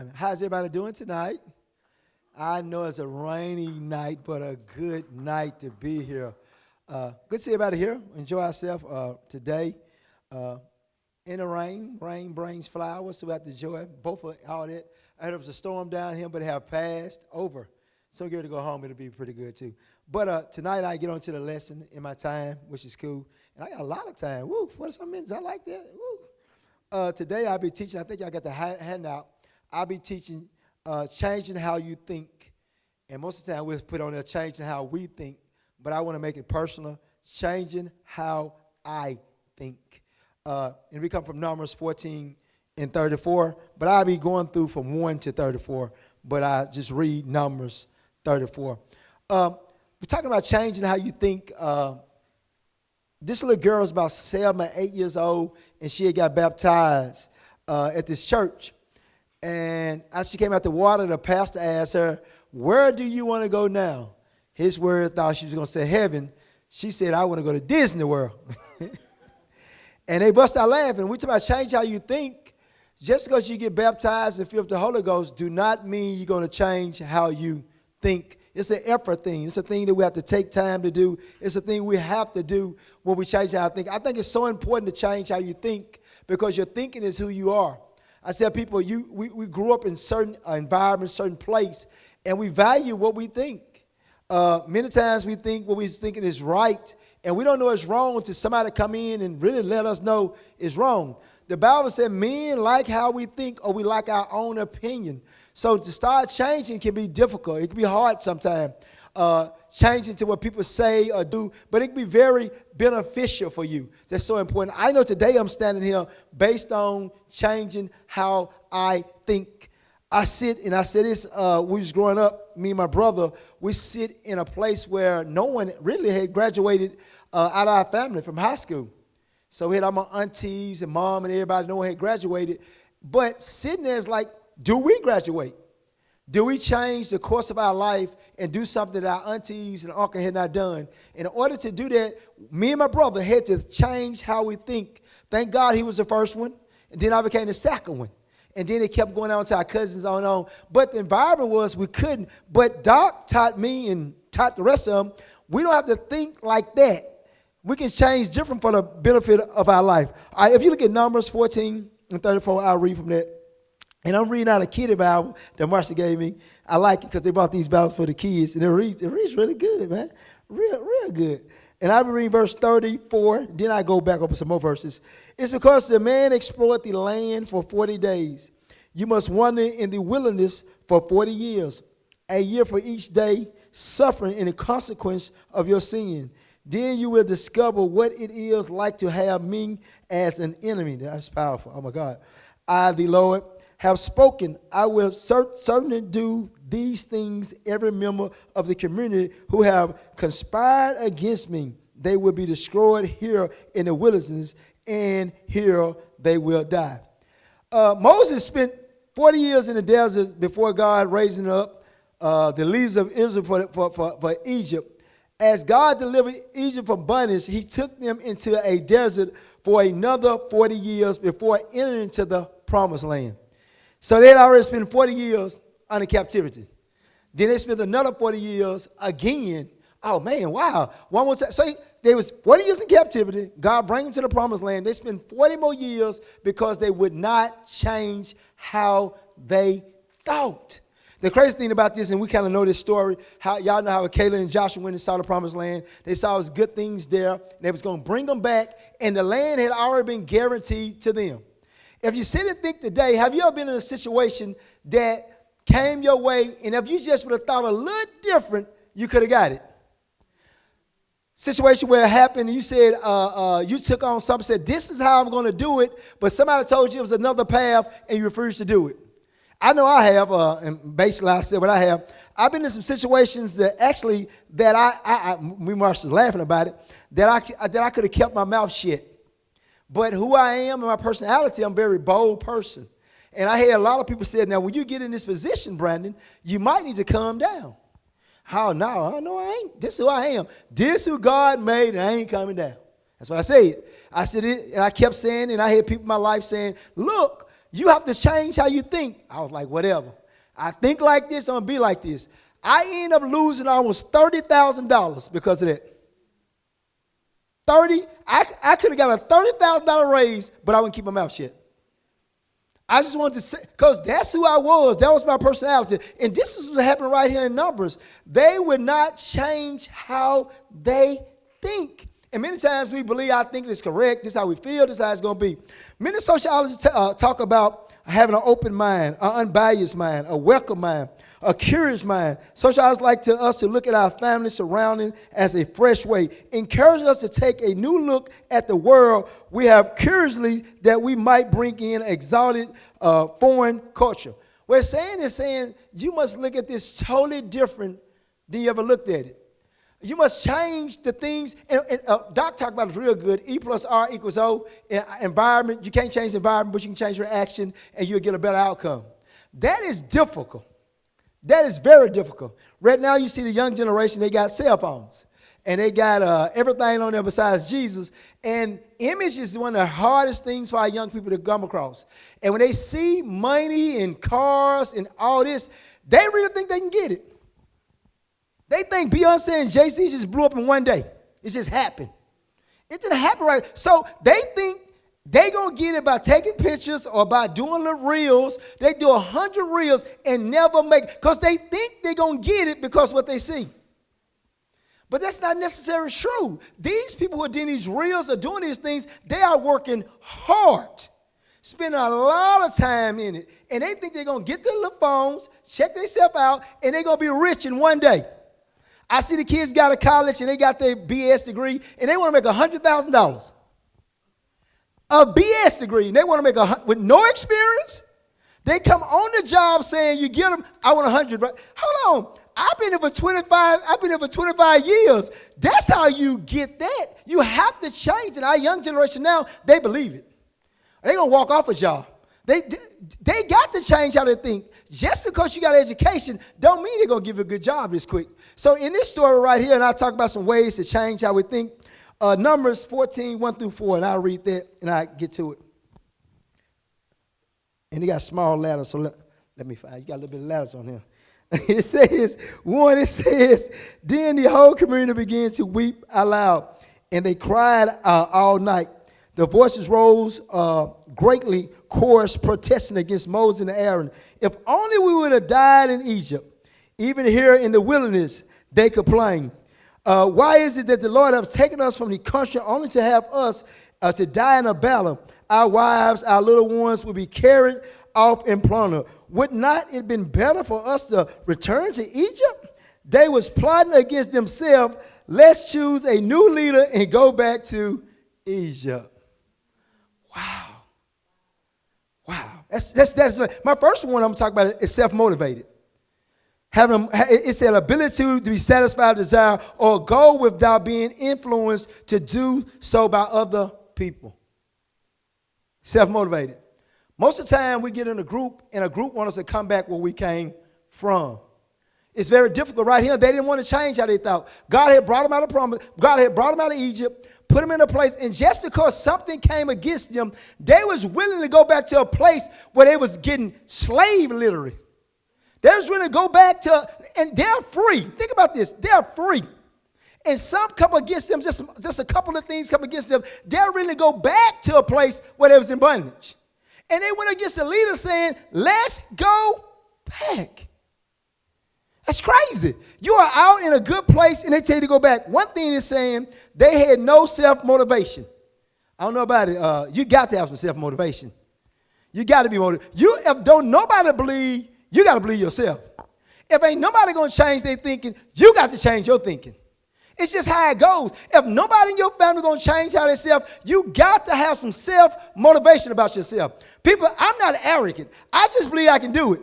morning. How's everybody doing tonight? I know it's a rainy night, but a good night to be here. Good to see everybody here. Enjoy ourselves today. In the rain. Rain brings flowers, so we have to enjoy both of all that. I heard there was a storm down here, but it have passed over. So get ready to go home. It'll be pretty good, too. But tonight I get on to the lesson in my time, which is cool. And I got a lot of time. Woo, 40-some minutes. I like that. Woo. Today I'll be teaching. I think y'all got the handout. I'll be teaching changing how you think. And most of the time we'll put on there changing how we think. But I want to make it personal. Changing how I think. And we come from Numbers 14 and 34. But I'll be going through from 1 to 34. But I just read Numbers 34. We're talking about changing how you think. This little girl is about 7 or 8 years old, and she had got baptized at this church. And as she came out the water, the pastor asked her, "Where do you want to go now?" His word thought she was going to say heaven. She said, "I want to go to Disney World." And they bust out laughing. We talk about change how you think. Just because you get baptized and filled with the Holy Ghost do not mean you're going to change how you think. It's an effort thing. It's a thing that we have to take time to do. It's a thing we have to do when we change how I think. I think it's so important to change how you think because your thinking is who you are. I tell people, we grew up in certain environments, certain place, and we value what we think. Many times we think what we're thinking is right, and we don't know it's wrong until somebody come in and really let us know it's wrong. The Bible said men like how we think or we like our own opinion. So to start changing can be difficult. It can be hard sometimes, changing to what people say or do, but it can be very beneficial for you. That's so important. I know today I'm standing here based on changing how I think. I sit, and I said this, we was growing up, me and my brother, we sit in a place where no one really had graduated out of our family from high school. So we had all my aunties and mom and everybody, no one had graduated. But sitting there is like, do we graduate? Do we change the course of our life and do something that our aunties and uncle had not done? In order to do that, me and my brother had to change how we think. Thank God he was the first one, and then I became the second one. And then it kept going on to our cousins on. But the environment was we couldn't. But Doc taught me and taught the rest of them, we don't have to think like that. We can change different for the benefit of our life. All right, if you look at Numbers 14 and 34, I'll read from that. And I'm reading out a kiddie Bible that Marcia gave me. I like it because they bought these Bibles for the kids. And it reads really good, man. Real good. And I'll be reading verse 34. Then I go back over some more verses. It's because the man explored the land for 40 days. You must wander in the wilderness for 40 years. A year for each day, suffering in the consequence of your sin. Then you will discover what it is like to have me as an enemy. That's powerful. Oh, my God. I, the Lord, have spoken. I will certainly do these things. Every member of the community who have conspired against me, they will be destroyed here in the wilderness, and here they will die. Moses spent 40 years in the desert before God raising up the leaders of Israel for Egypt. As God delivered Egypt from bondage, he took them into a desert for another 40 years before entering into the promised land. So they had already spent 40 years under captivity. Then they spent another 40 years again. Oh, man, wow. One more time. So they was 40 years in captivity. God brought them to the promised land. They spent 40 more years because they would not change how they thought. The crazy thing about this, and we kind of know this story, how y'all know how Caleb and Joshua went and saw the promised land. They saw his good things there. They was going to bring them back, and the land had already been guaranteed to them. If you sit and think today, have you ever been in a situation that came your way, and if you just would have thought a little different, you could have got it? Situation where it happened, and you said, you took on something, said, this is how I'm going to do it, but somebody told you it was another path, and you refused to do it. I know I have, and basically I said what I have. I've been in some situations that actually, that me and Marcia's laughing about it, that I could have kept my mouth shut. But who I am and my personality, I'm a very bold person. And I hear a lot of people say, now, when you get in this position, Brandon, you might need to calm down. How? No, I ain't. This is who I am. This is who God made, and I ain't coming down. That's what I said. I said it, and I kept saying, and I hear people in my life saying, look, You have to change how you think. I was like, whatever. I think like this, I'm going to be like this. I ended up losing almost $30,000 because of that. I could have got a $30,000 raise, but I wouldn't keep my mouth shut. I just wanted to say, because that's who I was. That was my personality. And this is what happened right here in Numbers. They would not change how they think. And many times we believe our thinking is correct. This is how we feel. This is how it's going to be. Many sociologists talk about having an open mind, an unbiased mind, a welcome mind, a curious mind. Sociologists like us to look at our family surrounding as a fresh way, encouraging us to take a new look at the world we have curiously that we might bring in exalted foreign culture. What it's saying you must look at this totally different than you ever looked at it. You must change the things. And Doc talked about it real good. E plus R equals O. Environment, you can't change the environment, but you can change your action, and you'll get a better outcome. That is difficult. That is very difficult. Right now, you see the young generation, they got cell phones. And they got everything on there besides Jesus. And image is one of the hardest things for our young people to come across. And when they see money and cars and all this, they really think they can get it. They think Beyonce and Jay-Z just blew up in one day. It just happened. It didn't happen right. So they think they going to get it by taking pictures or by doing little reels. They do 100 reels and never make it because they think they're going to get it because of what they see. But that's not necessarily true. These people who are doing these reels or doing these things, they are working hard, spending a lot of time in it. And they think they're going to get their little phones, check themselves out, and they're going to be rich in one day. I see the kids got to college and they got their BS degree and they want to make $100,000. A BS degree, and they want to make with no experience. They come on the job saying, you get them, I want 100. Right? Hold on. I've been here for 25 years. That's how you get that. You have to change it. Our young generation now, they believe it. They're going to walk off a job. They got to change how they think. Just because you got education don't mean they're going to give you a good job this quick. So in this story right here, and I'll talk about some ways to change how we think. Numbers 14, 1 through 4, and I'll read that and I'll get to it. And they got small letters, so let me find. You got a little bit of letters on here. It says, then the whole community began to weep aloud, and they cried all night. The voices rose greatly, chorus protesting against Moses and Aaron. If only we would have died in Egypt. Even here in the wilderness, they complained. Why is it that the Lord has taken us from the country only to have us to die in a battle? Our wives, our little ones will be carried off in plunder. Would not it have been better for us to return to Egypt? They was plotting against themselves. Let's choose a new leader and go back to Egypt. Wow. That's my first one I'm talking about is self-motivated. It's an ability to be satisfied, desire, or go without being influenced to do so by other people. Self-motivated. Most of the time we get in a group, and a group wants us to come back where we came from. It's very difficult right here. They didn't want to change how they thought. God had brought them out of promise. God had brought them out of Egypt, put them in a place, and just because something came against them, they was willing to go back to a place where they was getting slave literally. They was willing to go back to, and they're free. Think about this. They're free. And some come against them, just a couple of things come against them. They're willing to go back to a place where they was in bondage. And they went against the leader saying, let's go back. That's crazy. You are out in a good place and they tell you to go back. One thing is saying they had no self-motivation. I don't know about it. You got to have some self-motivation. You got to be motivated. If don't nobody believe, you got to believe yourself. If ain't nobody going to change their thinking, you got to change your thinking. It's just how it goes. If nobody in your family going to change how they self, you got to have some self-motivation about yourself. People, I'm not arrogant. I just believe I can do it.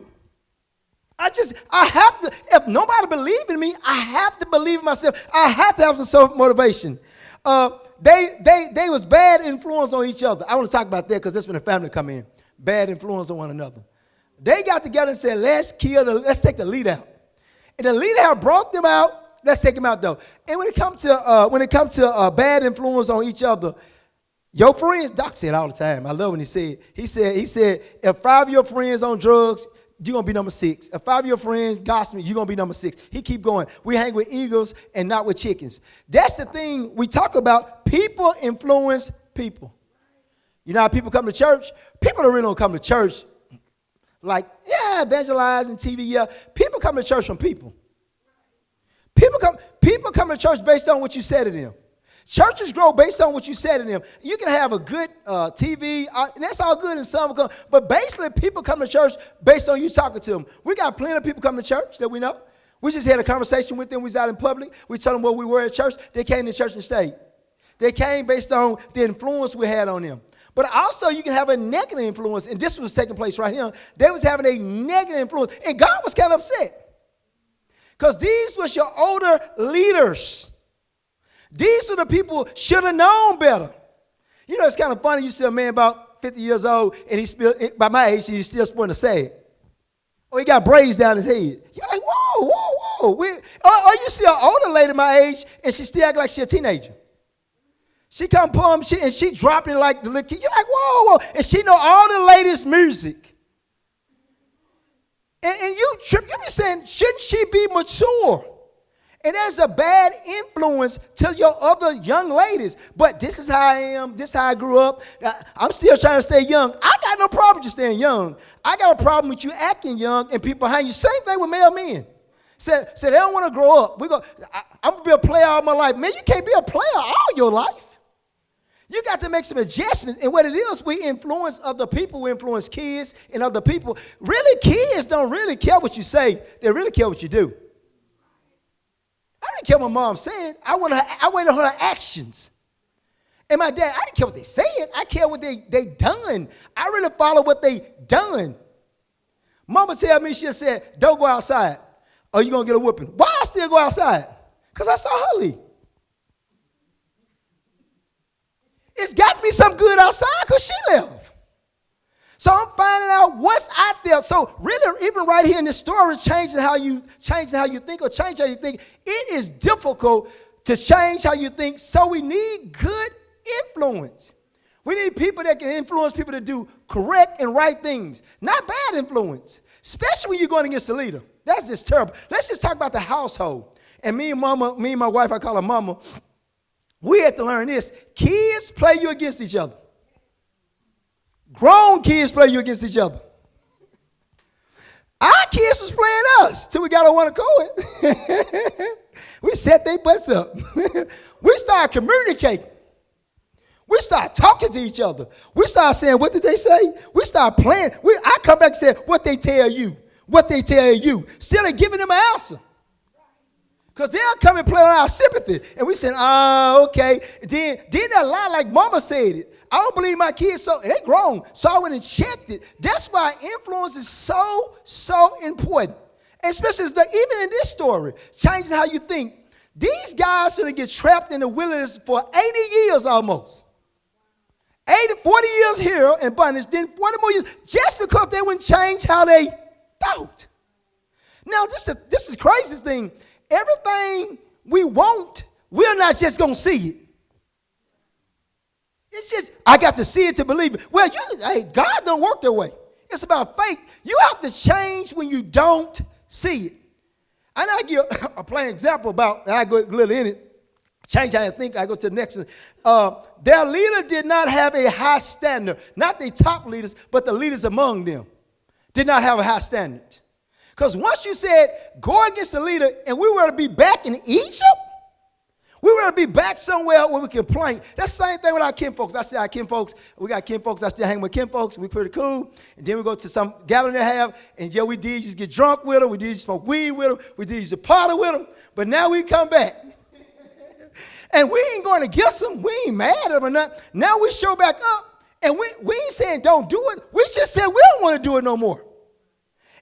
I have to, if nobody believes in me, I have to believe in myself. I have to have some self-motivation. They was bad influence on each other. I want to talk about that because that's when the family come in. Bad influence on one another. They got together and said, let's take the lead out. And the leader had brought them out. Let's take them out though. And when it comes to bad influence on each other, Your friends, Doc said all the time. I love when he said, if 5 of your friends on drugs, you're going to be number 6. If 5 of your friends gossiping, you're going to be number 6. He keep going. We hang with eagles and not with chickens. That's the thing we talk about. People influence people. You know how people come to church? People don't really come to church like, yeah, evangelizing, TV, yeah. People come to church from people. People come to church based on what you said to them. Churches grow based on what you said to them. You can have a good TV, and that's all good in some, but basically people come to church based on you talking to them. We got plenty of people coming to church that we know. We just had a conversation with them. We was out in public. We told them where we were at church. They came to church and stayed. They came based on the influence we had on them. But also you can have a negative influence, and this was taking place right here. They was having a negative influence, and God was kind of upset because these was your older leaders. These are the people should have known better. You know, it's kind of funny. You see a man about 50 years old, and by my age, he's still sporting a sag. Or he got braids down his head. You're like, whoa, whoa, whoa. Or you see an older lady my age, and she still act like she a teenager. She come home, and she dropping like the little kid. You're like, whoa, whoa. And she know all the latest music. And you be saying, shouldn't she be mature? And there's a bad influence to your other young ladies. But this is how I am. This is how I grew up. I'm still trying to stay young. I got no problem with you staying young. I got a problem with you acting young and people behind you. Same thing with male men. Say they don't want to grow up. I'm going to be a player all my life. Man, you can't be a player all your life. You got to make some adjustments. And what it is, we influence other people. We influence kids and other people. Really, kids don't really care what you say. They really care what you do. I didn't care what my mom said. I waited on her actions. And my dad, I didn't care what they said. I care what they done. I really follow what they done. Mama tell me, she said, don't go outside or you're going to get a whooping. Why I still go outside? Because I saw her leave. It's got to be something good outside because she left. So I'm finding out what's out there. So really, even right here in this story, changing how you think or change how you think, it is difficult to change how you think. So we need good influence. We need people that can influence people to do correct and right things, not bad influence, especially when you're going against the leader. That's just terrible. Let's just talk about the household. And me and my wife, I call her mama, we had to learn this. Kids play you against each other. Grown kids play you against each other. Our kids was playing us till we got on one accord. We set their butts up. We started communicating. We started talking to each other. We started saying, what did they say? We started playing. I come back and say, what they tell you. What they tell you. Still they giving them an answer. Because they'll come and play on our sympathy. And we said, oh, okay. Then that lie like mama said it. I don't believe my kids, so they grown. So I went and checked it. That's why influence is so, so important. And especially even in this story, changing how you think. These guys should get trapped in the wilderness for 80 years almost. 40 years here in bondage, then 40 more years, just because they wouldn't change how they thought. Now, this is crazy thing. Everything we want, we're not just going to see it. It's just, I got to see it to believe it. Well, God don't work that way. It's about faith. You have to change when you don't see it. And I give a plain example about, and I go a little in it, change how I think, I go to the next one. Their leader did not have a high standard. Not the top leaders, but the leaders among them did not have a high standard. Because once you said, go against the leader, and we were to be back in Egypt, we were to be back somewhere where we can plank. That's the same thing with our kinfolks. I say our kinfolks, we got kinfolks, I still hang with kinfolks, we pretty cool. And then we go to some gathering they have, and yeah, we did just get drunk with them, we did just smoke weed with them, we did just party with them, but now we come back. And we ain't going against them, we ain't mad at them or nothing. Now we show back up, and we ain't saying don't do it, we just said we don't want to do it no more.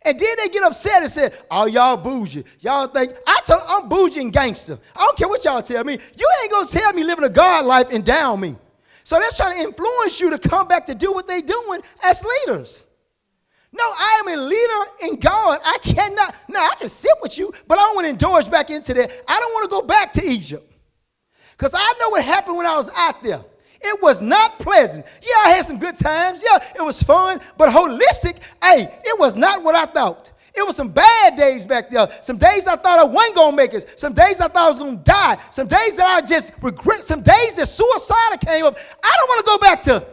And then they get upset and say, oh, y'all bougie. Y'all think, I tell them I'm bougie and gangster. I don't care what y'all tell me. You ain't going to tell me living a God life and down me. So they're trying to influence you to come back to do what they're doing as leaders. No, I am a leader in God. I cannot. Now, I can sit with you, but I don't want to indulge back into that. I don't want to go back to Egypt. Because I know what happened when I was out there. It was not pleasant. Yeah, I had some good times. Yeah, it was fun. But holistic, hey, it was not what I thought. It was some bad days back there. Some days I thought I wasn't going to make it. Some days I thought I was going to die. Some days that I just regret. Some days that suicide came up. I don't want to go back to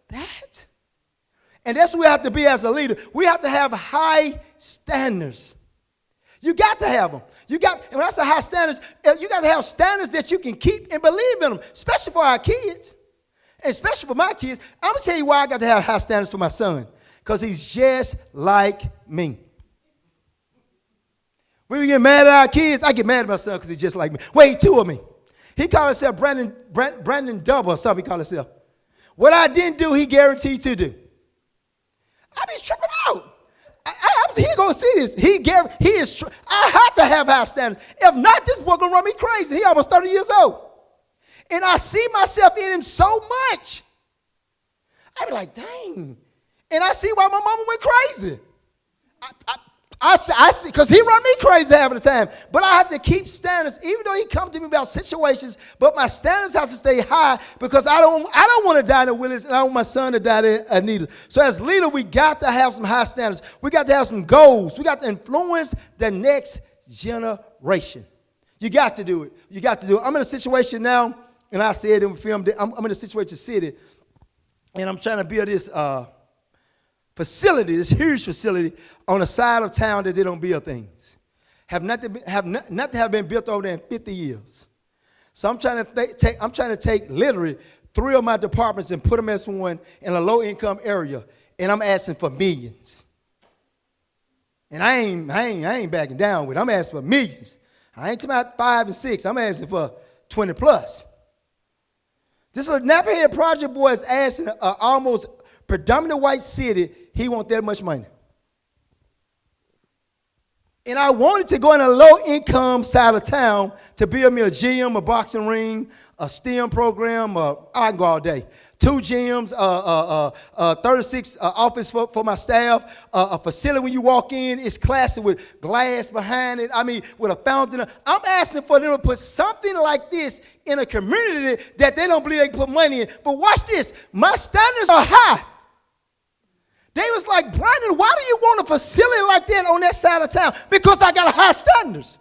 that. And that's what we have to be as a leader. We have to have high standards. You got to have them. And when I say high standards, you got to have standards that you can keep and believe in them, especially for our kids, and especially for my kids. I'm going to tell you why I got to have high standards for my son, because he's just like me. When we get mad at our kids, I get mad at my son because he's just like me. Wait, two of me. He called himself Brandon Double or something he called himself. What I didn't do, he guaranteed to do. I be tripping out. He gonna see this. I have to have high standards. If not, this boy gonna run me crazy. He almost 30 years old, and I see myself in him so much. I be like, dang, and I see why my mama went crazy. I see, because he run me crazy half of the time. But I have to keep standards, even though he comes to me about situations. But my standards have to stay high because I don't want to die in the wilderness, and I don't want my son to die there neither. So as leader, we got to have some high standards. We got to have some goals. We got to influence the next generation. You got to do it. You got to do it. I'm in a situation now, and I said in the film, I'm in a situation city, and I'm trying to build this facility, this huge facility on the side of town that they don't build things. Nothing have been built over there in 50 years. So I'm trying to take literally 3 of my departments and put them as one in a low income area, and I'm asking for millions. And I ain't backing down with it. I'm asking for millions. I ain't talking about 5 and 6. I'm asking for 20 plus. This little Napperhead project boy is asking almost predominant white city, he want that much money. And I wanted to go in a low-income side of town to build me a gym, a boxing ring, a STEM program. I can go all day. 2 gyms, 36 office for my staff, a facility when you walk in, it's classy with glass behind it. I mean, with a fountain. I'm asking for them to put something like this in a community that they don't believe they can put money in. But watch this. My standards are high. They was like, Brandon, why do you want a facility like that on that side of town? Because I got high standards.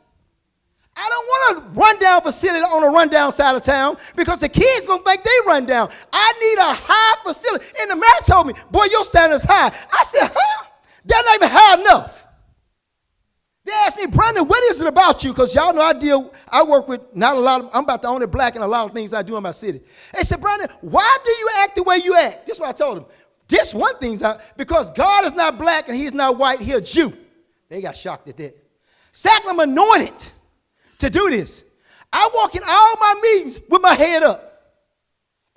I don't want a rundown facility on a rundown side of town because the kids going to think they run down. I need a high facility. And the man told me, boy, your standards high. I said, huh? That's not even high enough. They asked me, Brandon, what is it about you? Because y'all know I work with not a lot of, I'm about the only black in a lot of things I do in my city. They said, Brandon, why do you act the way you act? This is what I told them. This one thing's out, because God is not black and he's not white, he's a Jew. They got shocked at that. Second, I'm anointed to do this. I walk in all my meetings with my head up.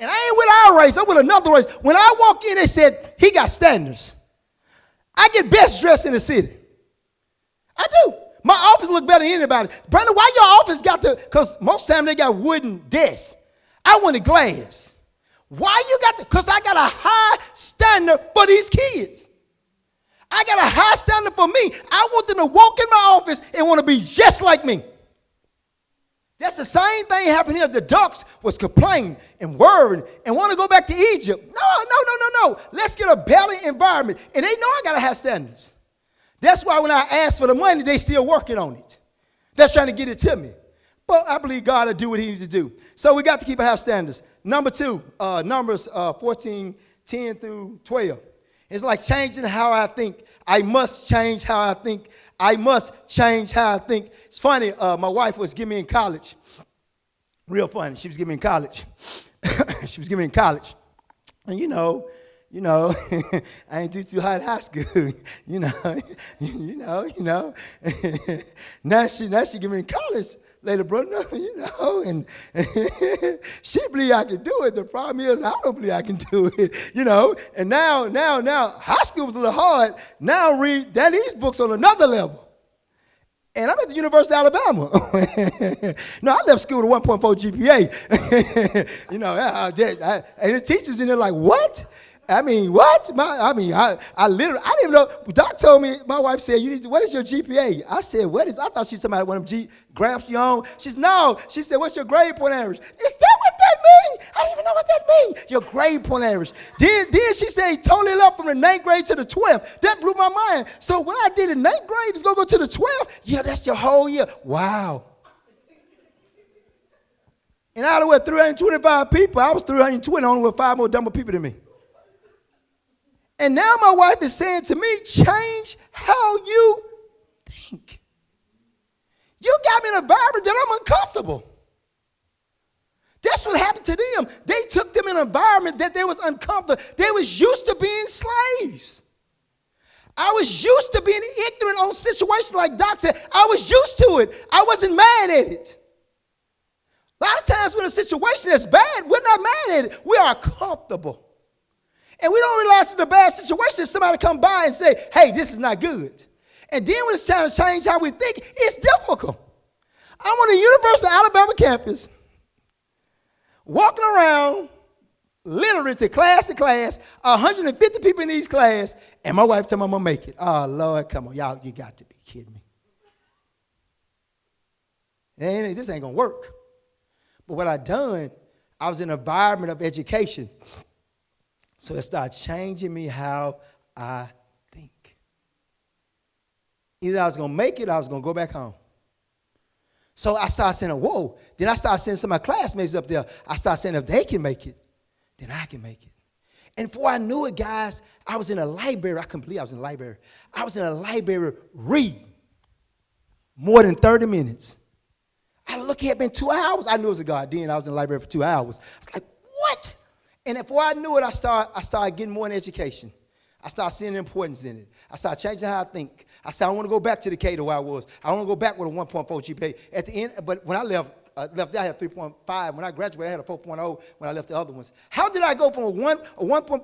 And I ain't with our race, I'm with another race. When I walk in, they said, he got standards. I get best dressed in the city. I do. My office look better than anybody. Brandon, why your office got because most time they got wooden desks. I wanted glass. Why you got because I got a high standard for these kids. I got a high standard for me. I want them to walk in my office and want to be just like me. That's the same thing happened here. The ducks was complaining and worrying and want to go back to Egypt. No. Let's get a better environment. And they know I got to have standards. That's why when I ask for the money, they still working on it. They're trying to get it to me. But I believe God will do what he needs to do. So we got to keep a high standards. Number 2, Numbers 14, 10 through 12. It's like changing how I think. I must change how I think. I must change how I think. It's funny, my wife was giving me in college. Real funny. She was giving me in college. And you know, I ain't do too hot in high school. you know. Now she give me in college. Later, brother, and she believe I can do it. The problem is I don't believe I can do it, And now, high school was a little hard. Now read these books on another level. And I'm at the University of Alabama. No, I left school with a 1.4 GPA. And the teachers in there like, what? I mean, what? I literally, I didn't even know. Doc told me, my wife said, what is your GPA? I said, what is, I thought she was talking about one of them graphs you own. She said, no. She said, what's your grade point average? Is that what that mean? I don't even know what that means. Your grade point average. Then she said he totally left from the 9th grade to the 12th. That blew my mind. So what I did in 9th grade is going to go to the 12th? Yeah, that's your whole year. Wow. And out of what, 325 people, I was 320, only with 5 more dumber people than me. And now my wife is saying to me, change how you think. You got me in an environment that I'm uncomfortable. That's what happened to them. They took them in an environment that they was uncomfortable. They was used to being slaves. I was used to being ignorant on situations like Doc said. I was used to it. I wasn't mad at it. A lot of times when a situation is bad, we're not mad at it. We are comfortable. And we don't realize it's a bad situation. Somebody come by and say, hey, this is not good. And then when it's time to change how we think, it's difficult. I'm on the University of Alabama campus, walking around, literally to class, 150 people in each class, and my wife told me I'm going to make it. Oh, Lord, come on. Y'all, you got to be kidding me. This ain't going to work. But what I done, I was in an environment of education. So it started changing me how I think. Either I was going to make it or I was going to go back home. So I started saying, whoa. Then I started sending some of my classmates up there. I started saying, if they can make it, then I can make it. And before I knew it, guys, I was in a library. I couldn't believe I was in a library. I was in a library reading more than 30 minutes. I look at it, been 2 hours. I knew it was a God. Then I was in the library for 2 hours. I was like, what? And before I knew it, I started getting more in education. I started seeing the importance in it. I started changing how I think. I said, I want to go back to the K to where I was. I want to go back with a 1.4 GPA. At the end, but when I left there, I had 3.5. When I graduated, I had a 4.0 when I left the other ones. How did I go from a 1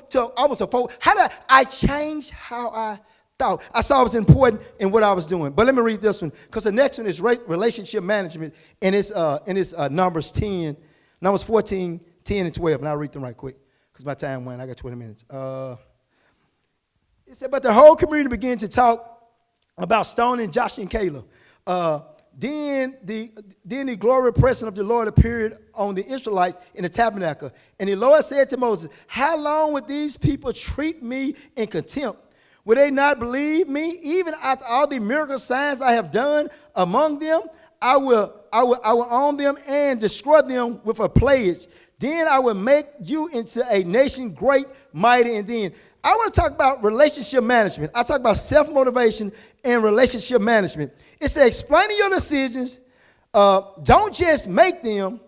to almost a 4? How did I change how I thought? I saw it was important in what I was doing. But let me read this one, because the next one is relationship management, and it's Numbers 14, 10, and 12. And I'll read them right quick, because my time went. I got 20 minutes. It said, but the whole community began to talk about stoning Joshua and Caleb. Then the glory presence of the Lord appeared on the Israelites in the tabernacle. And the Lord said to Moses, how long would these people treat me in contempt? Will they not believe me? Even after all the miracle signs I have done among them, I will own them and destroy them with a plague. Then I will make you into a nation great, mighty, and then I want to talk about relationship management. I talk about self-motivation and relationship management. It says, explaining your decisions, don't just make them.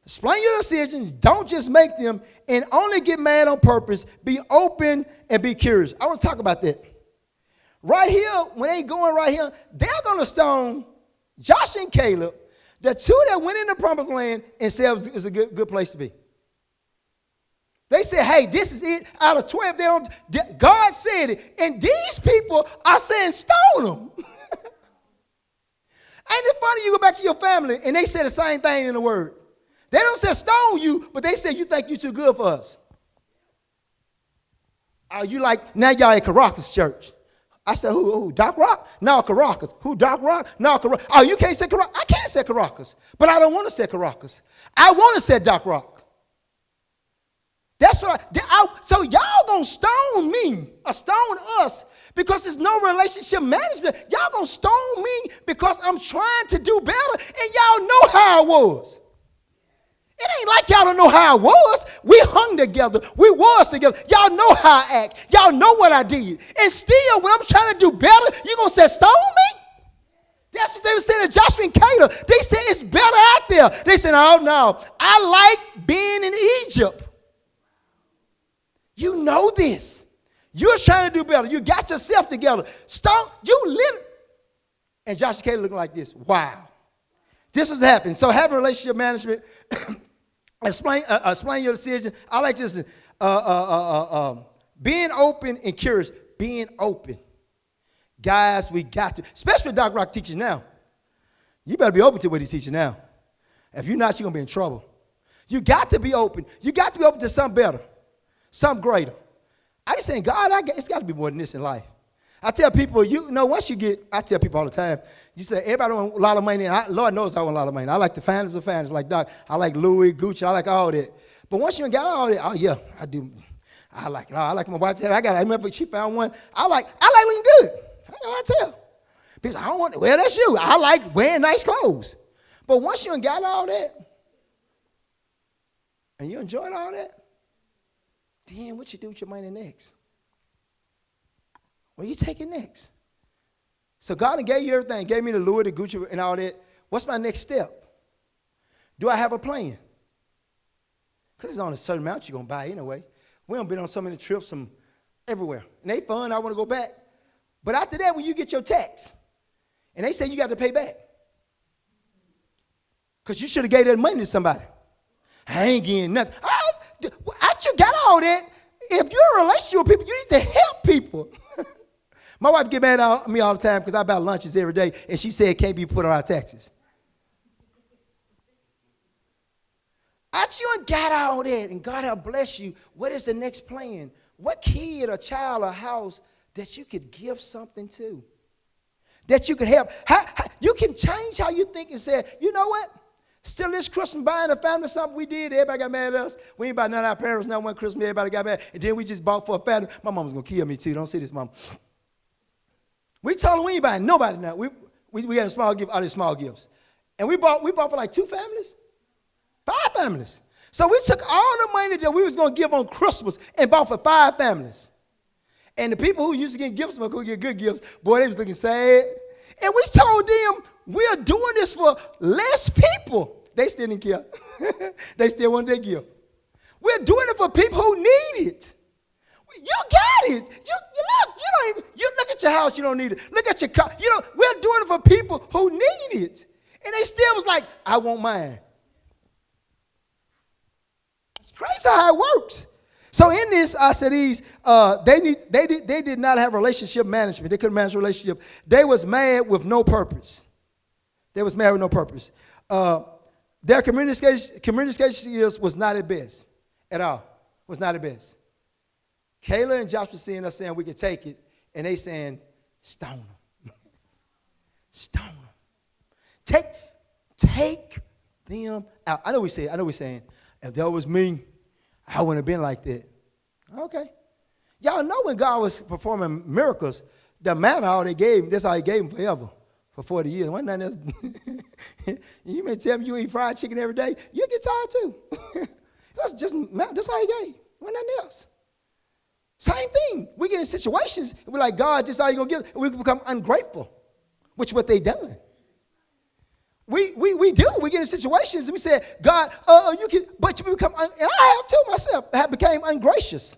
Explain your decisions, don't just make them, and only get mad on purpose. Be open and be curious. I want to talk about that. Right here, when they going right here, they're going to stone Joshua and Caleb, the two that went in the promised land and said it was a good place to be. They said, hey, this is it. Out of 12, God said it. And these people are saying stone them. Ain't it funny you go back to your family and they say the same thing in the word? They don't say stone you, but they say you think you're too good for us. Are you like, now y'all at Caracas church? I said, who? Doc Rock? No, Caracas. Who, Doc Rock? No, Caracas. Oh, you can't say Caracas? I can't say Caracas, but I don't want to say Caracas. I want to say Doc Rock. That's what so y'all gonna stone me or stone us because there's no relationship management. Y'all gonna stone me because I'm trying to do better, and y'all know how I was. It ain't like y'all don't know how I was. We hung together. We was together. Y'all know how I act. Y'all know what I did. And still, when I'm trying to do better, you gonna say stone me? That's what they were saying to Joshua and Caleb. They said it's better out there. They said, oh no, I like being in Egypt. You know this. You're trying to do better. You got yourself together. And Joshua and Caleb looking like this. Wow. This was happening. So having relationship management, explain your decision. I like this. Being open and curious. Being open. Guys, we got to, especially Doc Rock teaching now. You better be open to what he's teaching now. If you're not, you're going to be in trouble. You got to be open. You got to be open to something better. Something greater. I be saying, God, it's got to be more than this in life. I tell people, once you get, I tell people all the time, you say, everybody want a lot of money, and Lord knows I want a lot of money. I like the finest of finest, like Doc. I like Louis, Gucci, I like all that. But once you got all that, oh yeah, I do. I like it all. I like my wife. I remember she found one. I like looking good. I tell. People say, I don't want, well, that's you. I like wearing nice clothes. But once you got all that, and you enjoyed all that, then what you do with your money next? Where you take it next? So God gave you everything. Gave me the Louis, the Gucci, and all that. What's my next step? Do I have a plan? Because it's on a certain amount you're going to buy anyway. We done been on so many trips from everywhere. And they fun. I want to go back. But after that, when you get your tax, and they say you got to pay back. Because you should have gave that money to somebody. I ain't getting nothing. After you got all that, if you're in a relationship with people, you need to help people. My wife get mad at me all the time because I buy lunches every day, and she said it can't be put on our taxes. After you got all that, and God have blessed you, what is the next plan? What kid or child or house that you could give something to? That you could help? You can change how you think and say, you know what? Still this Christmas buying a family something we did. Everybody got mad at us. We ain't buy none of our parents not one Christmas. Everybody got mad. And then we just bought for a family. My mama's going to kill me too. Don't say this, Mom. We told them we ain't buying nobody now. We had a small gift, all these small gifts. And we bought for like 2 families, 5 families. So we took all the money that we was going to give on Christmas and bought for 5 families. And the people who used to get gifts were going to get good gifts. Boy, they was looking sad. And we told them we're doing this for less people. They still didn't care. They still wanted their gift. We're doing it for people who need it. You got it. You look at your house, you don't need it. Look at your car. We're doing it for people who need it. And they still was like, I want mine. It's crazy how it works. So in this, I said they did not have relationship management. They couldn't manage a relationship. They was mad with no purpose. Their communication skills was not at best at all. Was not at best. Kayla and Joshua seeing us saying we could take it, and they saying, stone them. Stone them. Take them out. I know we're saying, if that was me, I wouldn't have been like that. Okay. Y'all know when God was performing miracles, the manna all they gave, that's all he gave them forever, for 40 years. Wasn't nothing else. You may tell me you eat fried chicken every day, you get tired too. That's all he gave. Wasn't nothing else. Same thing. We get in situations, we're like, God, this is all you're going to give. We become ungrateful, which is what they done. We do. We get in situations and we say, God, you can, but you become, and I have too myself, I became ungracious.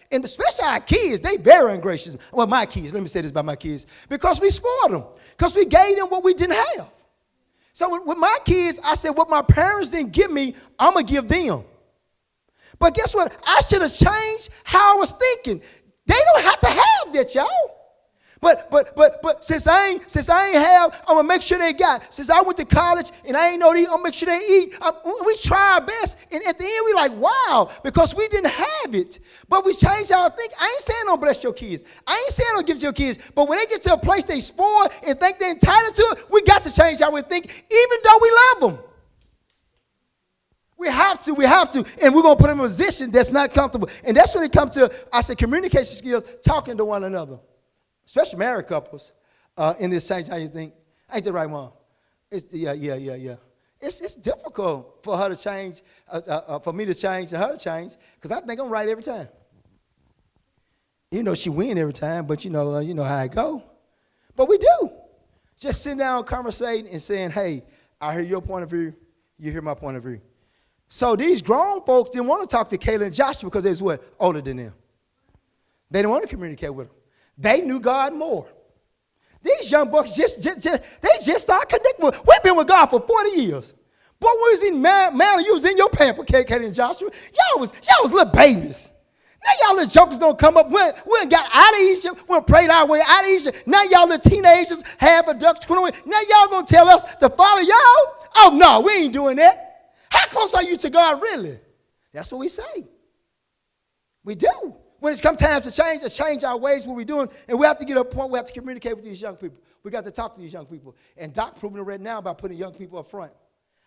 And especially our kids, they very ungracious. Well, my kids, let me say this about my kids, because we spoiled them, because we gave them what we didn't have. So with my kids, I said, what my parents didn't give me, I'm going to give them. But guess what? I should have changed how I was thinking. They don't have to have that, y'all. But since I ain't have, I'm gonna make sure they got. Since I went to college and I ain't know these, I'm gonna make sure they eat. We try our best, and at the end we like, wow, because we didn't have it. But we changed our thinking. I ain't saying don't bless your kids. I ain't saying don't give to your kids. But when they get to a place they spoil and think they're entitled to it, we got to change how we think, even though we love them. We have to, and we're going to put them in a position that's not comfortable. And that's when it comes to, I said, communication skills, talking to one another, especially married couples, in this change how you think. Ain't that right, Mom? Yeah. It's difficult for her to change, for me to change and her to change, because I think I'm right every time. Even though she win every time, but you know how it go. But we do. Just sitting down, conversating, and saying, hey, I hear your point of view, you hear my point of view. So these grown folks didn't want to talk to Kayla and Joshua because they was what? Older than them. They didn't want to communicate with them. They knew God more. These young bucks just started connecting with. We've been with God for 40 years. Boy, when we was in man, you was in your pamper, Kayla and Joshua. Y'all was little babies. Now y'all little jokers don't come up. We got out of Egypt. We prayed our way out of Egypt. Now y'all little teenagers, half adults, 21. Now y'all gonna tell us to follow y'all? Oh no, we ain't doing that. How close are you to God really? That's what we say. We do. When it's come time to change our ways, what we're doing, and we have to get to a point where we have to communicate with these young people. We got to talk to these young people. And Doc proving it right now by putting young people up front.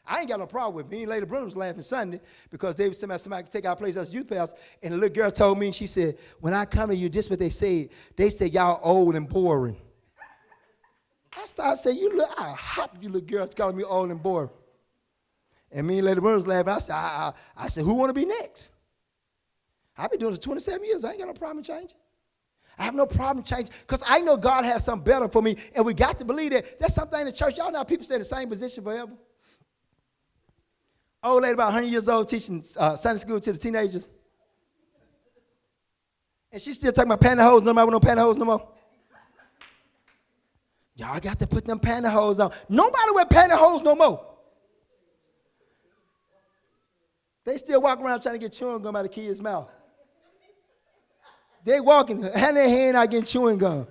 I ain't got no problem with it. Me and Lady Bruno was laughing Sunday because they somebody could take our place as youth pastors. And the little girl told me, she said, when I come to you, this is what they said. They said y'all old and boring. I started saying, I'll hop you little girls calling me old and boring. And me and Lady Bruno was laughing. I said, who want to be next? I've been doing this for 27 years. I ain't got no problem changing. I have no problem changing because I know God has something better for me, and we got to believe that. That's something in the church. Y'all know people stay in the same position forever. Old lady about 100 years old teaching Sunday school to the teenagers. And she's still talking about pantyhose. Nobody with no pantyhose no more. Y'all got to put them pantyhose on. Nobody wear pantyhose no more. They still walk around trying to get chewing gum out of kids' mouth. They walking, hand their hand out getting chewing gum.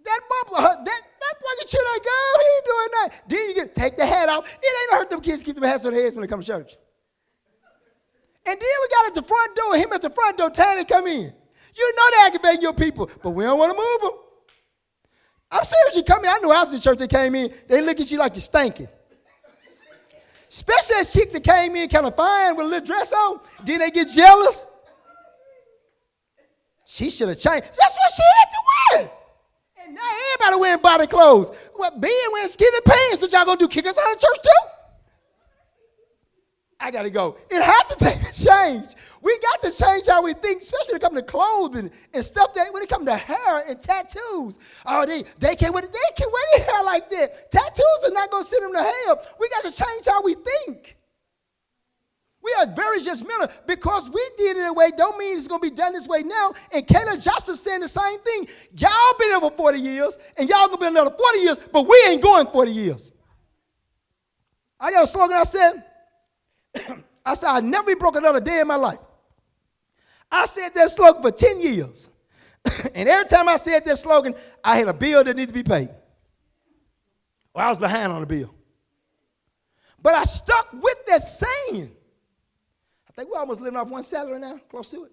That boy can chew that gum. He ain't doing that. Then you take the hat off. It ain't hurt them kids keep their hats on their heads when they come to church. And then we got at the front door, him at the front door, trying to come in. You know they aggravate your people, but we don't want to move them. I'm serious, you come in. I know I was in the church that came in. They look at you like you're stinking. Especially that chick that came in kind of fine with a little dress on. Then they get jealous. She should have changed. That's what she had to wear. And now everybody wearing body clothes. What, Ben wearing skinny pants? What y'all gonna do, kick us out of church too? I gotta go. It has to take a change. We got to change how we think, especially when it comes to clothing and stuff that when it comes to hair and tattoos. Oh, they can't wear their hair like that. Tattoos are not gonna send them to hell. We got to change how we think. We are very judgmental because we did it that way. Don't mean it's going to be done this way now. And Caleb Joshua saying the same thing. Y'all been there for 40 years, and y'all going to be another 40 years, but we ain't going 40 years. I got a slogan I said. I'll never be broke another day in my life. I said that slogan for 10 years. And every time I said that slogan, I had a bill that needed to be paid. Or I was behind on the bill. But I stuck with that saying. I think we're almost living off one salary now, close to it.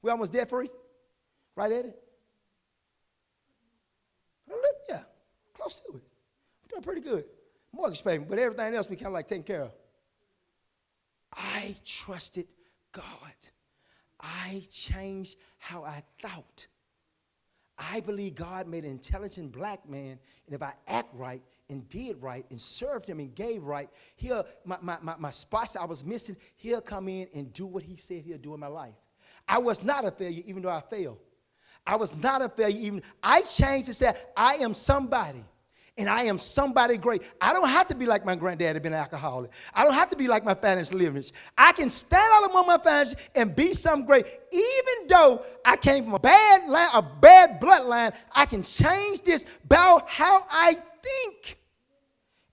We're almost debt free, right at it. Yeah, close to it. We're doing pretty good. Mortgage payment, but everything else we kind of like taking care of. I trusted God. I changed how I thought. I believe God made an intelligent black man, and if I act right and did right and served him and gave right, my spots I was missing, he'll come in and do what he said he'll do in my life. I was not a failure even though I failed. I was not a failure even. I changed and said, I am somebody. And I am somebody great. I don't have to be like my granddad had been an alcoholic. I don't have to be like my financial lineage. I can stand out among my finances and be something great. Even though I came from a bad line, a bad bloodline, I can change this about how I think.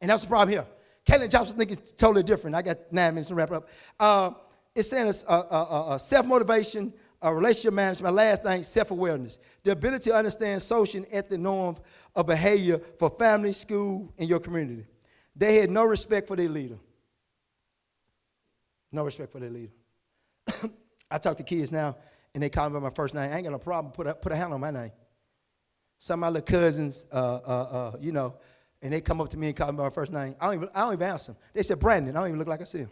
And that's the problem here. Caleb Johnson thinking totally different. I got 9 minutes to wrap up. It's saying self-motivation, relationship management. My last thing, self-awareness. The ability to understand social and ethnic norms of behavior for family, school, and your community. They had no respect for their leader. No respect for their leader. I talk to kids now, and they call me by my first name. I ain't got no problem put a hand on my name. Some of my little cousins, and they come up to me and call me by my first name. I don't even answer them. They said, Brandon. I don't even look like I see him.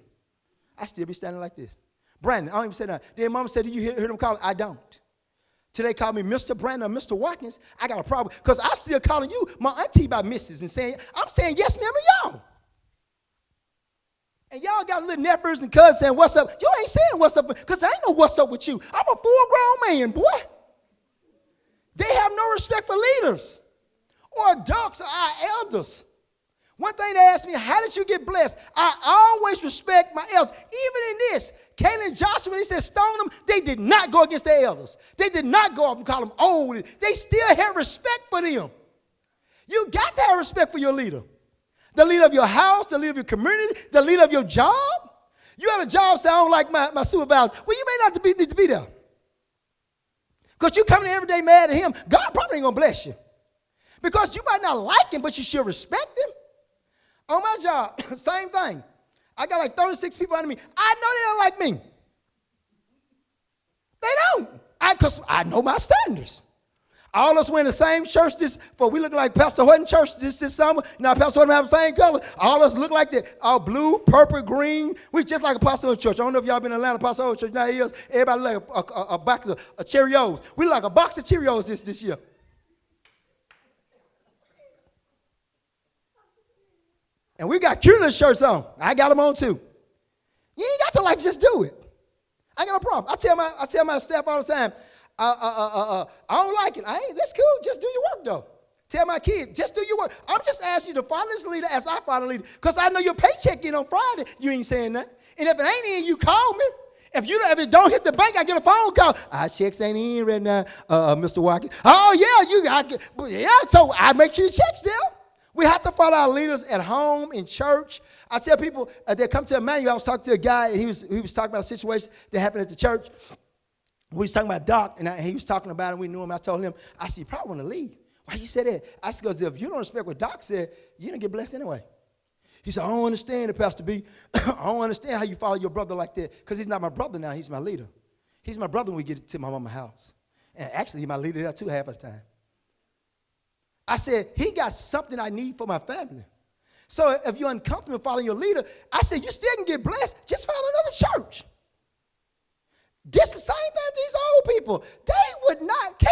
I still be standing like this. Brandon, I don't even say that. Then mama said, do you hear them call it? I don't. Till they call me Mr. Brandon or Mr. Watkins, I got a problem. Because I'm still calling you my auntie by Mrs. and saying, I'm saying yes, ma'am, to y'all. And y'all got little nephews and cousins saying, what's up? You ain't saying what's up, because I ain't know what's up with you. I'm a full-grown man, boy. They have no respect for leaders or adults or our elders. One thing they asked me, how did you get blessed? I always respect my elders. Even in this, Caleb and Joshua, when he said stone them, they did not go against their elders. They did not go up and call them old. They still had respect for them. You got to have respect for your leader. The leader of your house, the leader of your community, the leader of your job. You have a job, say, I don't like my supervisor. Well, you may not need to be there. Because you coming in every day mad at him, God probably ain't going to bless you. Because you might not like him, but you should respect him. On my job, same thing. I got like 36 people under me. I know they don't like me. They don't. I because I know my standards. All of us wearing the same shirts we look like Pastor Horton church this summer. Now Pastor Horton have the same color. All of us look like that. All blue, purple, green. We just like a Pastor Horton church. I don't know if y'all been in Atlanta, Pastor Horton church. Now he is. Everybody like a box of Cheerios. We like a box of Cheerios this year. And we got cute shirts on. I got them on too. You ain't got to just do it. I ain't got no problem. I tell my staff all the time, I don't like it. That's cool. Just do your work, though. Tell my kids, just do your work. I'm just asking you to follow this leader as I follow the leader. Because I know your paycheck in on Friday. You ain't saying that. And if it ain't in, you call me. If it don't hit the bank, I get a phone call. Our checks ain't in right now, Mr. Watkins. Oh, yeah, so I make sure your check's there. We have to follow our leaders at home, in church. I tell people, they come to Emmanuel. I was talking to a guy, and he was talking about a situation that happened at the church. We was talking about Doc, and he was talking about it. We knew him. I told him, I said, you probably want to leave. Why you say that? I said, because if you don't respect what Doc said, you don't get blessed anyway. He said, I don't understand it, Pastor B. I don't understand how you follow your brother like that, because he's not my brother now. He's my leader. He's my brother when we get to my mama's house. And actually, he's my leader there too half of the time. I said, he got something I need for my family. So if you're uncomfortable following your leader, I said, you still can get blessed. Just find another church. Just the same thing to these old people. They would not care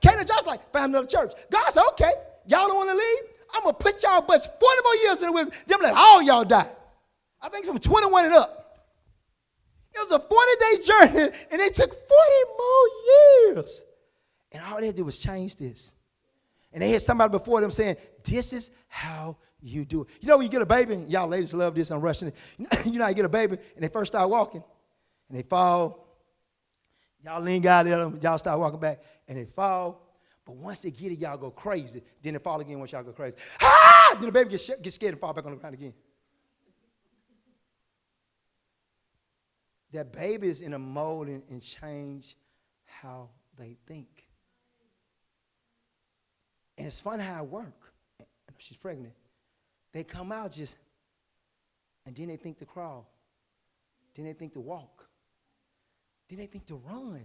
Kate and Josh find another church. God said, okay, y'all don't want to leave? I'm going to put y'all butts 40 more years in the wilderness. Then let all y'all die. I think from 21 and up. It was a 40-day journey, and it took 40 more years. And all they had to do was change this. And they had somebody before them saying, this is how you do it. You know when you get a baby, y'all ladies love this, I'm rushing it. You know how you get a baby, and they first start walking, and they fall. Y'all lean out at them, y'all start walking back, and they fall. But once they get it, y'all go crazy. Then they fall again once y'all go crazy. Ah! Then the baby gets scared and fall back on the ground again. That baby is in a mold and change how they think. And it's funny how it works. She's pregnant. They come out and then they think to crawl. Then they think to walk. Then they think to run.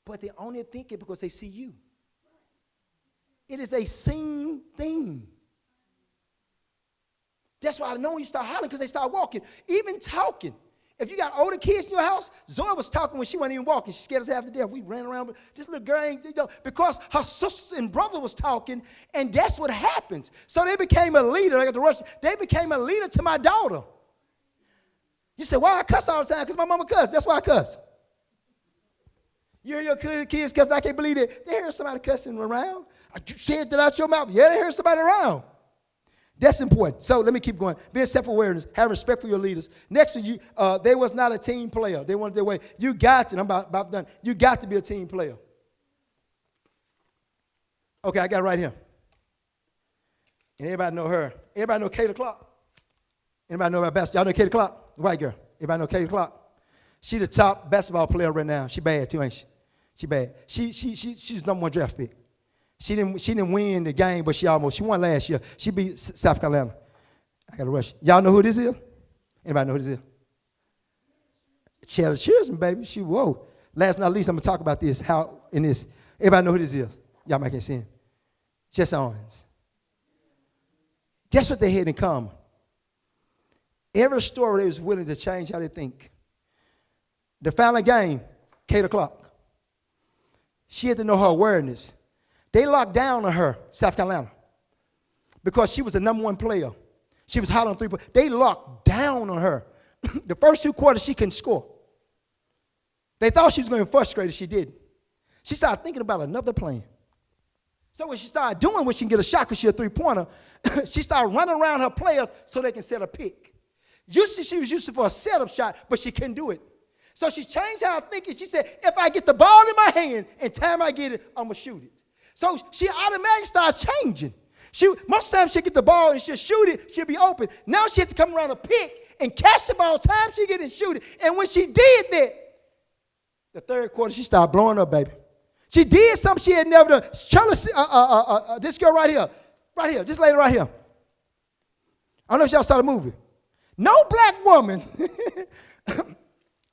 But they only think it because they see you. It is a seen thing. That's why I know when you start hollering, because they start walking. Even talking. If you got older kids in your house, Zoe was talking when she wasn't even walking. She scared us half to death. We ran around. This little girl ain't, because her sisters and brother was talking, and that's what happens. So they became a leader. I got to rush. They became a leader to my daughter. You say, why I cuss all the time? Because my mama cuss. That's why I cuss. You hear your kids cuss? I can't believe it. They hear somebody cussing around. You said that out your mouth. Yeah, they hear somebody around. That's important. So let me keep going. Being self-awareness, have respect for your leaders. Next to you, they was not a team player. They wanted their way. You got to, and I'm about done. You got to be a team player. Okay, I got it right here. And everybody know her. Everybody know Kate Clark? Anybody know about basketball? Y'all know Kate Clark? The white girl. Everybody know Kate Clark? She the top basketball player right now. She bad too, ain't she? She bad. She's number one draft pick. She didn't win the game, but she won last year. She beat South Carolina. I got to rush. Y'all know who this is? Anybody know who this is? Cheryl Cheersman, baby. Whoa. Last but not least, I'm going to talk about this, how in this. Everybody know who this is? Y'all might can't see him. Jesse Owens. Guess what they had in common? Every story they was willing to change how they think. The final game, Kate Clark. She had to know her awareness. They locked down on her, South Carolina, because she was the number one player. She was hot on three. They locked down on her. The first two quarters, she couldn't score. They thought she was going to be frustrated. She didn't. She started thinking about another plan. So when she started doing what she can get a shot because she's a three-pointer, she started running around her players so they can set a pick. Usually she was used for a setup shot, but she couldn't do it. So she changed how I'm thinking. She said, if I get the ball in my hand and time I get it, I'm going to shoot it. So she automatically starts changing. Most of the time she'll get the ball and she'll shoot it, she'll be open. Now she has to come around a pick and catch the ball time she get it and shoot it. And when she did that, the third quarter, she started blowing up, baby. She did something she had never done. This girl right here, this lady right here. I don't know if y'all saw the movie. No black woman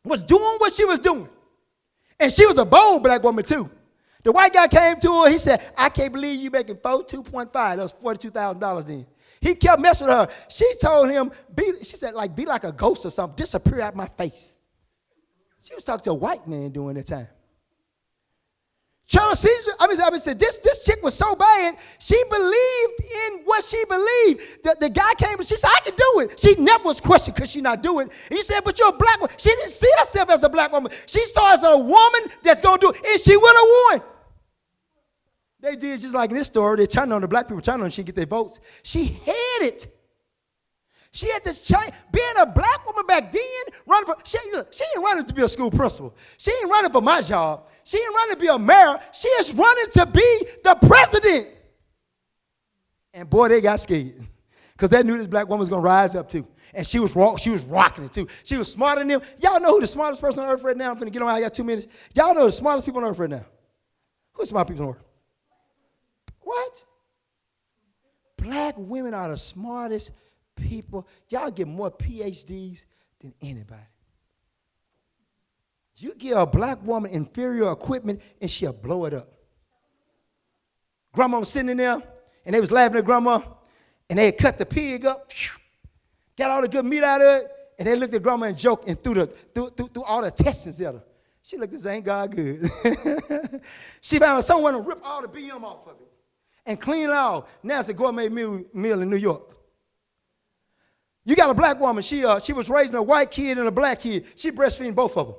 was doing what she was doing. And she was a bold black woman too. The white guy came to her. He said, I can't believe you making 2.5. That was $42,000 then. He kept messing with her. She told him, she said, like, be like a ghost or something. Disappear out my face. She was talking to a white man during that time. Charles Caesar, said this chick was so bad, she believed in what she believed. The guy came and she said, I can do it. She never was questioned because she not do it. He said, but you're a black woman. She didn't see herself as a black woman. She saw as a woman that's going to do it, and she would have won. They did just like in this story. They turned on the black people, turned on, she get their votes. She had it. She had this change. Being a black woman back then, running for, she ain't running to be a school principal. She ain't running for my job. She ain't running to be a mayor. She is running to be the president. And boy, they got scared because they knew this black woman was going to rise up too. And she was rocking it too. She was smarter than them. Y'all know who the smartest person on earth right now? I'm finna get on. I got 2 minutes. Y'all know the smartest people on earth right now. Who's the smart people on earth? What? Black women are the smartest people. Y'all get more PhDs than anybody. You give a black woman inferior equipment and she'll blow it up. Grandma was sitting in there and they was laughing at grandma and they had cut the pig up, got all the good meat out of it, and they looked at grandma and joked and threw all the intestines at her. She looked at this, ain't God good. She found someone to rip all the BM off of it and clean it all. Now it's a gourmet meal in New York. You got a black woman. She was raising a white kid and a black kid. She breastfeeding both of them.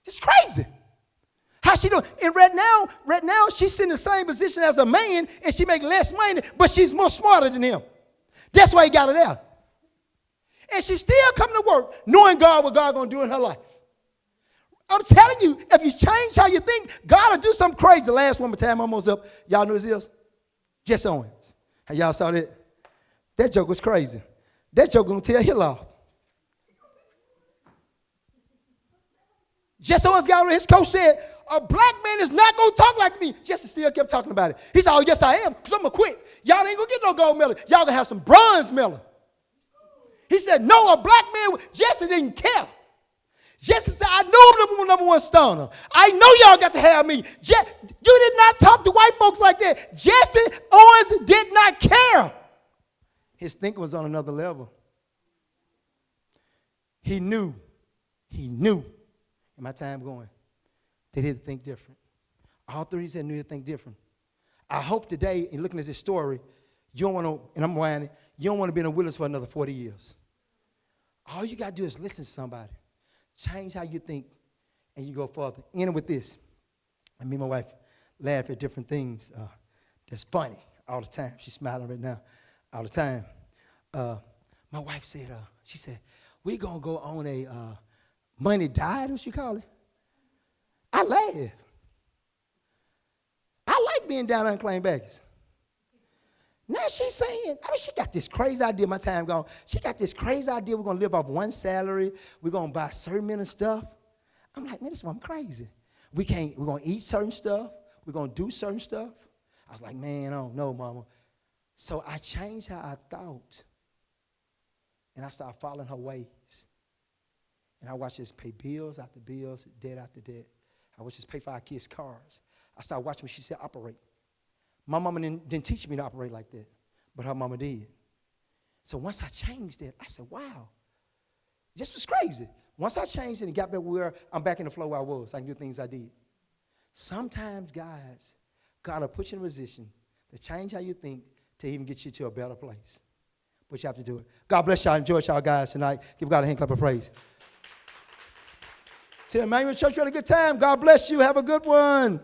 It's crazy. How she doing? And right now, she's in the same position as a man, and she make less money, but she's more smarter than him. That's why he got her there. And she's still coming to work, knowing what God gonna do in her life. I'm telling you, if you change how you think, God will do something crazy. The last one, my time almost up. Y'all know who this is? Jesse Owens. How y'all saw that? That joke was crazy. That joke gonna tear Hill off. Jesse Owens got on his coach said, a black man is not gonna talk like me. Jesse still kept talking about it. He said, oh, yes, I am, because I'm gonna quit. Y'all ain't gonna get no gold medal. Y'all gonna have some bronze medal. He said, no, a black man, Jesse didn't care. Jesse said, I know I'm the number one stunner. I know y'all got to have me. You did not talk to white folks like that. Jesse Owens did not care. His thinking was on another level. He knew, in my time going, they didn't think different. All three said knew to think different. I hope today, in looking at this story, you don't want to, and I'm whining, you don't want to be in the wilderness for another 40 years. All you got to do is listen to somebody. Change how you think, and you go further. End with this. And me and my wife laugh at different things that's funny all the time. She's smiling right now all the time. My wife said, she said, we're going to go on a money diet, what you call it? I laugh. I like being down unclaimed baggage. Now she's saying, she got this crazy idea, my time gone. She got this crazy idea we're going to live off one salary. We're going to buy certain amount of stuff. I'm like, man, this one crazy. We're going to eat certain stuff. We're going to do certain stuff. I was like, man, I don't know, mama. So I changed how I thought. And I started following her ways. And I watched us pay bills after bills, debt after debt. I watched us pay for our kids' cars. I started watching what she said operate. My mama didn't teach me to operate like that, but her mama did. So once I changed it, I said, wow, this was crazy. Once I changed it and got back where I'm back in the flow where I was, I can do things I did. Sometimes, guys, God will put you in a position to change how you think to even get you to a better place. But you have to do it. God bless y'all. Enjoy y'all guys tonight. Give God a hand clap of praise. To Emmanuel Church, you had a good time. God bless you. Have a good one.